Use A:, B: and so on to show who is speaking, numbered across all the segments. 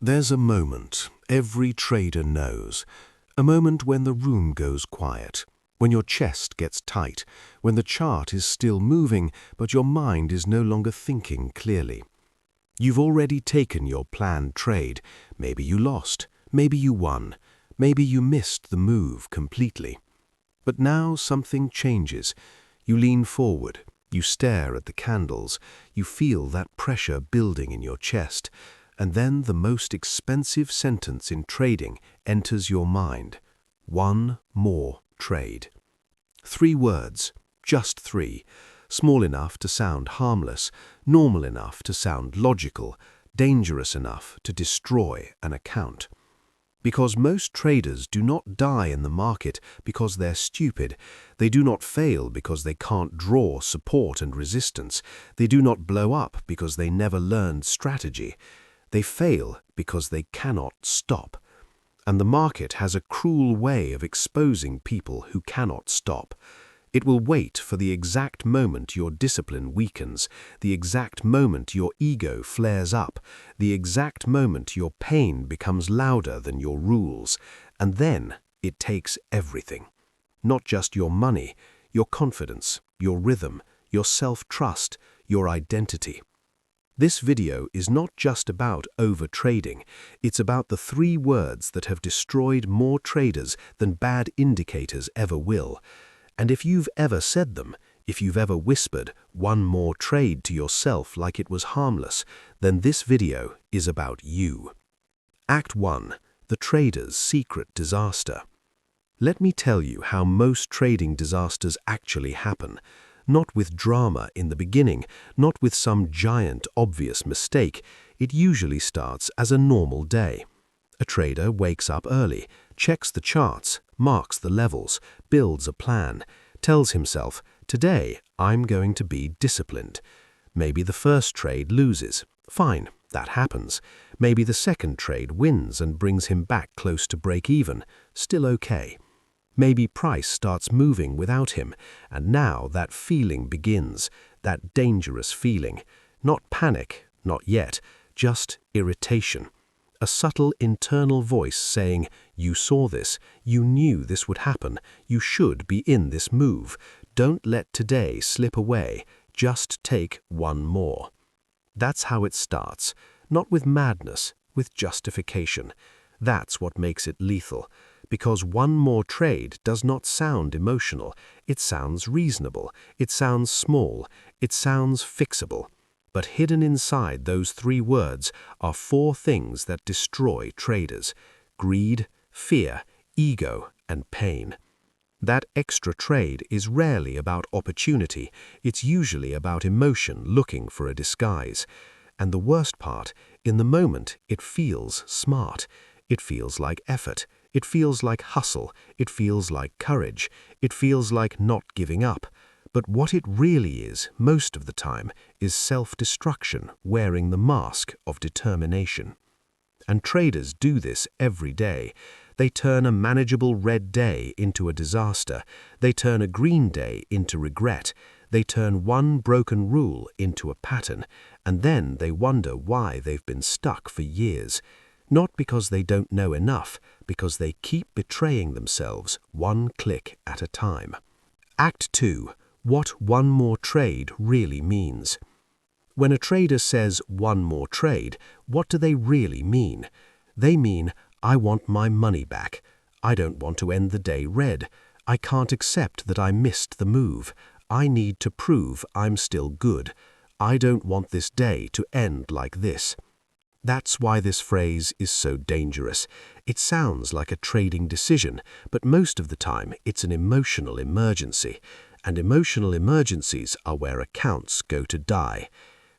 A: There's a moment every trader knows, a moment when the room goes quiet, when your chest gets tight, when the chart is still moving but your mind is no longer thinking clearly. You've already taken your planned trade. Maybe you lost, maybe you won, maybe you missed the move completely. But now something changes. You lean forward, you stare at the candles, you feel that pressure building in your chest, and then the most expensive sentence in trading enters your mind. One more trade. 3 words, just 3, small enough to sound harmless, normal enough to sound logical, dangerous enough to destroy an account. Because most traders do not die in the market because they're stupid. They do not fail because they can't draw support and resistance. They do not blow up because they never learned strategy. They fail because they cannot stop. And the market has a cruel way of exposing people who cannot stop. It will wait for the exact moment your discipline weakens, the exact moment your ego flares up, the exact moment your pain becomes louder than your rules, and then it takes everything. Not just your money, your confidence, your rhythm, your self-trust, your identity. This video is not just about overtrading, it's about the 3 words that have destroyed more traders than bad indicators ever will. And if you've ever said them, if you've ever whispered one more trade to yourself like it was harmless, then this video is about you. Act 1. The Trader's Secret Disaster. Let me tell you how most trading disasters actually happen. Not with drama in the beginning, not with some giant obvious mistake. It usually starts as a normal day. A trader wakes up early, checks the charts, marks the levels, builds a plan, tells himself, today I'm going to be disciplined. Maybe the first trade loses. Fine, that happens. Maybe the second trade wins and brings him back close to break even. Still okay. Maybe price starts moving without him, and now that feeling begins, that dangerous feeling. Not panic, not yet, just irritation. A subtle internal voice saying, you saw this, you knew this would happen, you should be in this move. Don't let today slip away, just take one more. That's how it starts, not with madness, with justification. That's what makes it lethal, because one more trade does not sound emotional, it sounds reasonable, it sounds small, it sounds fixable. But hidden inside those 3 words are 4 things that destroy traders: greed, fear, ego, and pain. That extra trade is rarely about opportunity, it's usually about emotion looking for a disguise. And the worst part, in the moment it feels smart, it feels like effort, it feels like hustle, it feels like courage, it feels like not giving up. But what it really is, most of the time, is self-destruction wearing the mask of determination. And traders do this every day. They turn a manageable red day into a disaster. They turn a green day into regret. They turn one broken rule into a pattern, and then they wonder why they've been stuck for years. Not because they don't know enough, because they keep betraying themselves one click at a time. Act 2. What one more trade really means. When a trader says one more trade, what do they really mean? They mean, I want my money back. I don't want to end the day red. I can't accept that I missed the move. I need to prove I'm still good. I don't want this day to end like this. That's why this phrase is so dangerous. It sounds like a trading decision, but most of the time it's an emotional emergency. And emotional emergencies are where accounts go to die.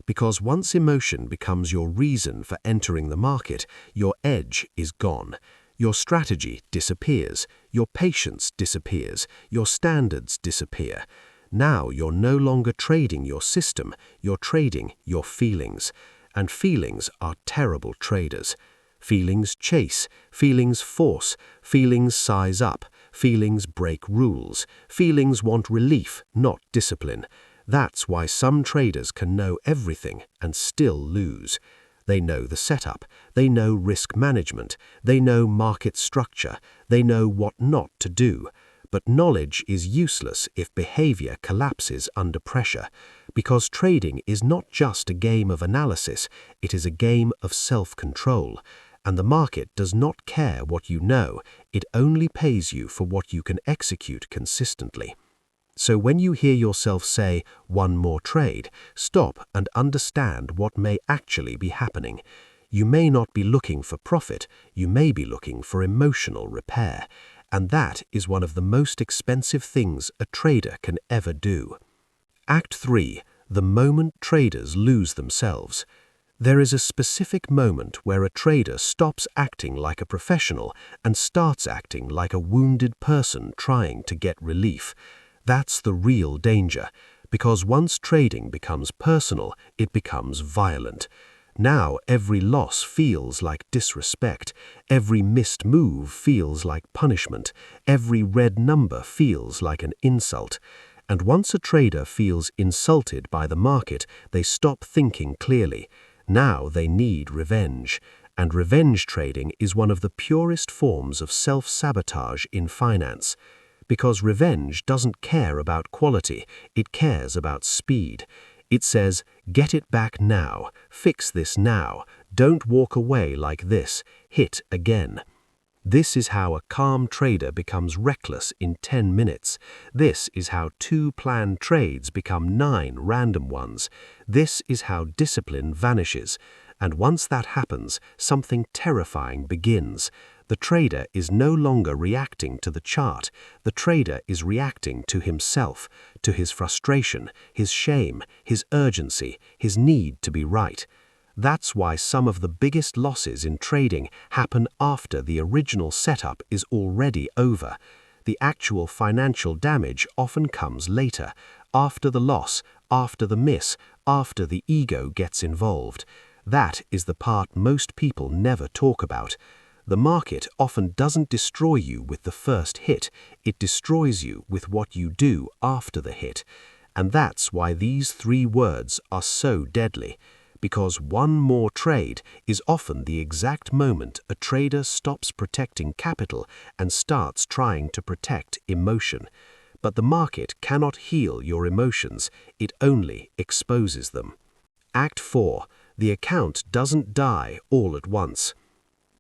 A: Because once emotion becomes your reason for entering the market, your edge is gone. Your strategy disappears, your patience disappears, your standards disappear. Now you're no longer trading your system, you're trading your feelings. And feelings are terrible traders. Feelings chase, feelings force, feelings size up, feelings break rules, feelings want relief, not discipline. That's why some traders can know everything and still lose. They know the setup. They know risk management. They know market structure. They know what not to do. But knowledge is useless if behavior collapses under pressure, because trading is not just a game of analysis, it is a game of self-control. And the market does not care what you know, it only pays you for what you can execute consistently. So when you hear yourself say, "one more trade," stop and understand what may actually be happening. You may not be looking for profit, you may be looking for emotional repair. And that is one of the most expensive things a trader can ever do. Act 3. The moment traders lose themselves. There is a specific moment where a trader stops acting like a professional and starts acting like a wounded person trying to get relief. That's the real danger, because once trading becomes personal, it becomes violent. Now every loss feels like disrespect, every missed move feels like punishment, every red number feels like an insult. And once a trader feels insulted by the market, they stop thinking clearly. Now they need revenge. And revenge trading is one of the purest forms of self-sabotage in finance. Because revenge doesn't care about quality, it cares about speed. It says, get it back now, fix this now, don't walk away like this, hit again. This is how a calm trader becomes reckless in 10 minutes. This is how 2 planned trades become 9 random ones. This is how discipline vanishes. And once that happens, something terrifying begins. The trader is no longer reacting to the chart. The trader is reacting to himself, to his frustration, his shame, his urgency, his need to be right. That's why some of the biggest losses in trading happen after the original setup is already over. The actual financial damage often comes later, after the loss, after the miss, after the ego gets involved. That is the part most people never talk about. The market often doesn't destroy you with the first hit, it destroys you with what you do after the hit. And that's why these 3 words are so deadly. Because one more trade is often the exact moment a trader stops protecting capital and starts trying to protect emotion. But the market cannot heal your emotions, it only exposes them. Act 4. The account doesn't die all at once.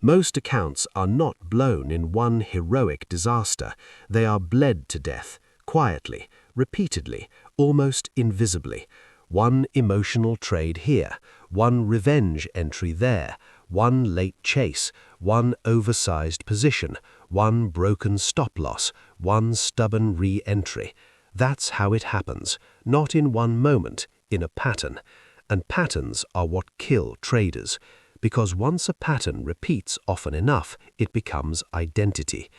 A: Most accounts are not blown in one heroic disaster, they are bled to death, quietly, repeatedly, almost invisibly. One emotional trade here, one revenge entry there, one late chase, one oversized position, one broken stop-loss, one stubborn re-entry. That's how it happens, not in one moment, in a pattern. And patterns are what kill traders, because once a pattern repeats often enough, it becomes identity.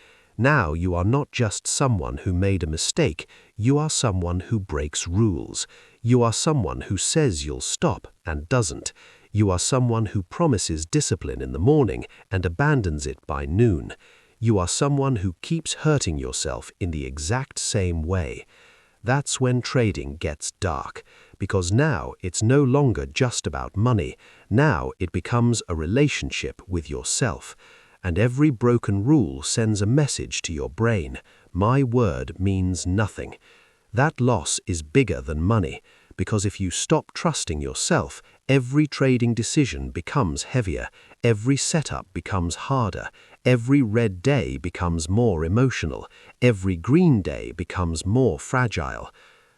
A: Now you are not just someone who made a mistake, you are someone who breaks rules. You are someone who says you'll stop and doesn't. You are someone who promises discipline in the morning and abandons it by noon. You are someone who keeps hurting yourself in the exact same way. That's when trading gets dark, because now it's no longer just about money. Now it becomes a relationship with yourself. And every broken rule sends a message to your brain. My word means nothing. That loss is bigger than money, because if you stop trusting yourself, every trading decision becomes heavier, every setup becomes harder, every red day becomes more emotional, every green day becomes more fragile.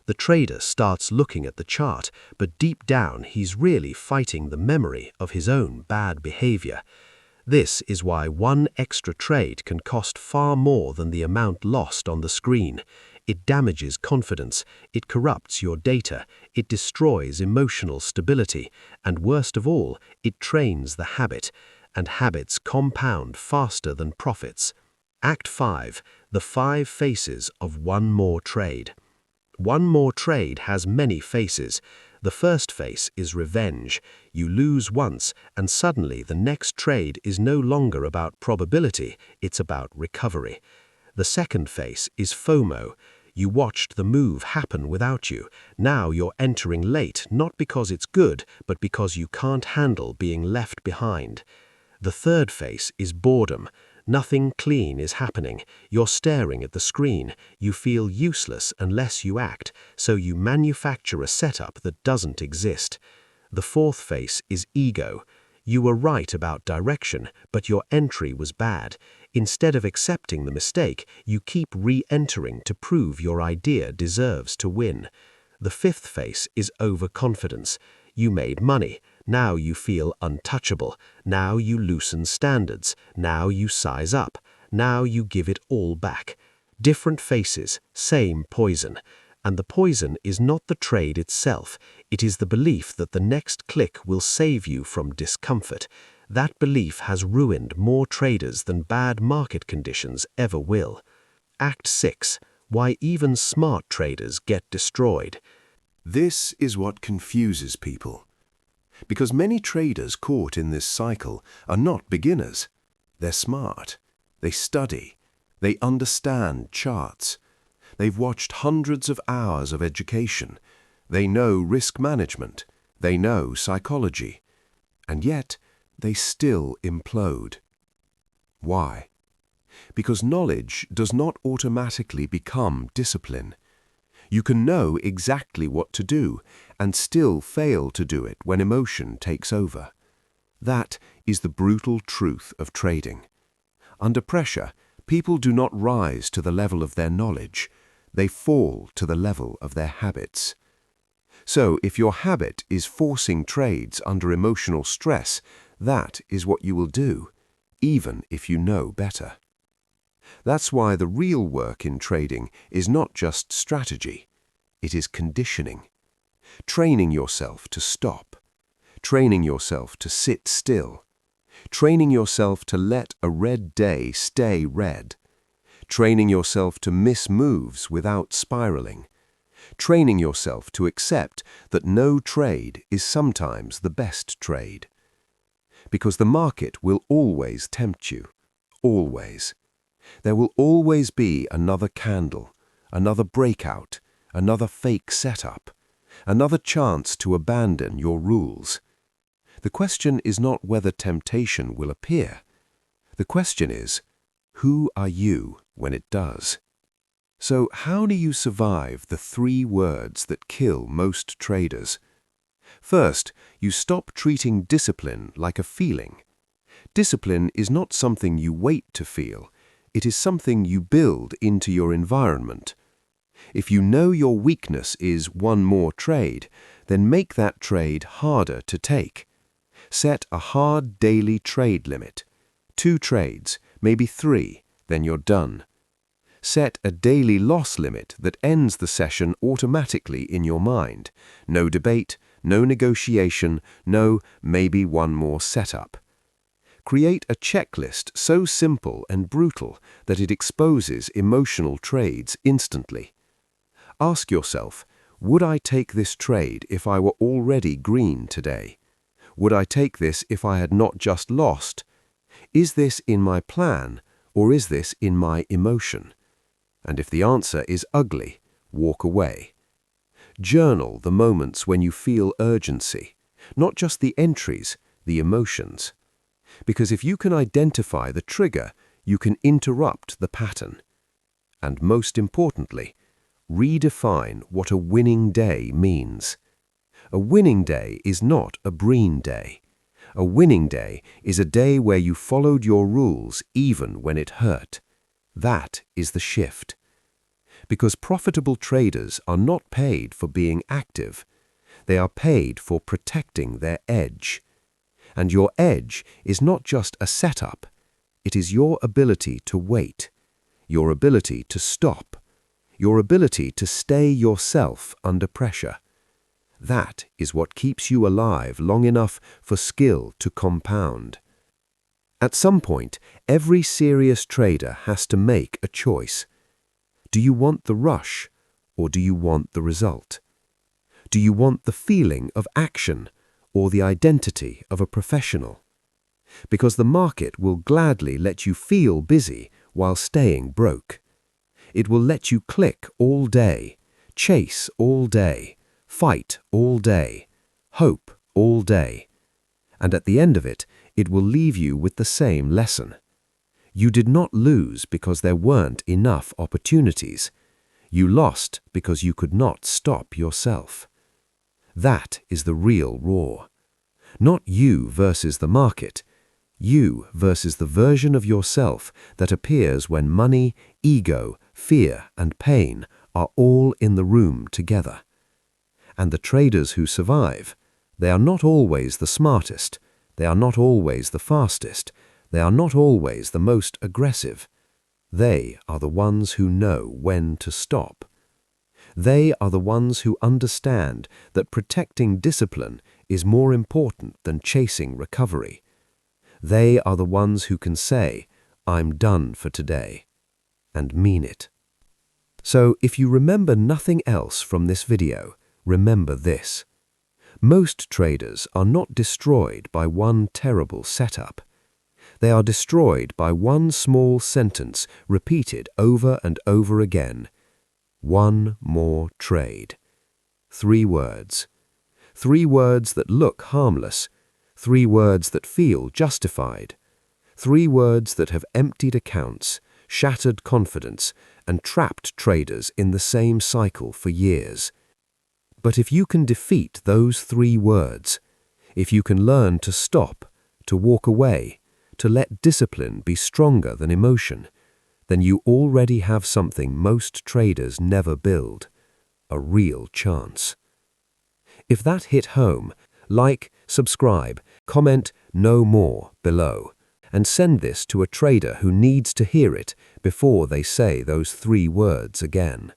A: The trader starts looking at the chart, but deep down he's really fighting the memory of his own bad behavior. This is why one extra trade can cost far more than the amount lost on the screen. It damages confidence, it corrupts your data, it destroys emotional stability, and worst of all, it trains the habit. And habits compound faster than profits. Act 5. The 5 faces of one more trade. One more trade has many faces. The first face is revenge. You lose once, and suddenly the next trade is no longer about probability, it's about recovery. The second face is FOMO.
B: You watched the move happen without you. Now you're entering late, not because it's good, but because you can't handle being left behind. The third phase is boredom. Nothing clean is happening. You're staring at the screen. You feel useless unless you act, so you manufacture a setup that doesn't exist. The fourth phase is ego. You were right about direction, but your entry was bad. Instead of accepting the mistake, you keep re-entering to prove your idea deserves to win. The fifth phase is overconfidence. You made money. Now you feel untouchable. Now you loosen standards. Now you size up. Now you give it all back. Different faces, same poison. And the poison is not the trade itself. It is the belief that the next click will save you from discomfort. That belief has ruined more traders than bad market conditions ever will. Act 6. Why even smart traders get destroyed.
A: This is what confuses people. Because many traders caught in this cycle are not beginners. They're smart. They study. They understand charts. They've watched hundreds of hours of education. They know risk management. They know psychology. And yet, they still implode. Why? Because knowledge does not automatically become discipline. You can know exactly what to do and still fail to do it when emotion takes over. That is the brutal truth of trading. Under pressure, people do not rise to the level of their knowledge. They fall to the level of their habits. So if your habit is forcing trades under emotional stress, that is what you will do, even if you know better. That's why the real work in trading is not just strategy. It is conditioning. Training yourself to stop. Training yourself to sit still. Training yourself to let a red day stay red. Training yourself to miss moves without spiraling. Training yourself to accept that no trade is sometimes the best trade. Because the market will always tempt you. Always. There will always be another candle, another breakout, another fake setup, another chance to abandon your rules. The question is not whether temptation will appear. The question is, who are you when it does? So how do you survive the 3 words that kill most traders? First, you stop treating discipline like a feeling. Discipline is not something you wait to feel. It is something you build into your environment. If you know your weakness is one more trade, then make that trade harder to take. Set a hard daily trade limit. 2 trades, maybe 3, then you're done. Set a daily loss limit that ends the session automatically in your mind. No debate, no negotiation, no maybe one more setup. Create a checklist so simple and brutal that it exposes emotional trades instantly. Ask yourself, would I take this trade if I were already green today? Would I take this if I had not just lost? Is this in my plan, or is this in my emotion? And if the answer is ugly, walk away. Journal the moments when you feel urgency, not just the entries, the emotions. Because if you can identify the trigger, you can interrupt the pattern. And most importantly, redefine what a winning day means. A winning day is not a Breen day. A winning day is a day where you followed your rules even when it hurt. That is the shift. Because profitable traders are not paid for being active. They are paid for protecting their edge. And your edge is not just a setup. It is your ability to wait, your ability to stop, your ability to stay yourself under pressure. That is what keeps you alive long enough for skill to compound. At some point, every serious trader has to make a choice. Do you want the rush, or do you want the result? Do you want the feeling of action, or the identity of a professional? Because the market will gladly let you feel busy while staying broke.
B: It will let you click all day, chase all day, fight all day, hope all day. And at the end of it, it will leave you with the same lesson. You did not lose because there weren't enough opportunities. You lost because you could not stop yourself. That is the real war. Not you versus the market. You versus the version of yourself that appears when money, ego, fear, and pain are all in the room together. And the traders who survive, they are not always the smartest, they are not always the fastest, they are not always the most aggressive. They are the ones who know when to stop. They are the ones who understand that protecting discipline is more important than chasing recovery. They are the ones who can say, "I'm done for today," and mean it. So if you remember nothing else from this video, remember this. Most traders are not destroyed by one terrible setup. They are destroyed by one small sentence repeated over and over again. One more trade. 3 words. 3 words that look harmless. 3 words that feel justified. 3 words that have emptied accounts, shattered confidence, and trapped traders in the same cycle for years. But if you can defeat those 3 words, if you can learn to stop, to walk away, to let discipline be stronger than emotion, then you already have something most traders never build, a real chance. If that hit home, like, subscribe, comment "Know more" below, and send this to a trader who needs to hear it before they say those 3 words again.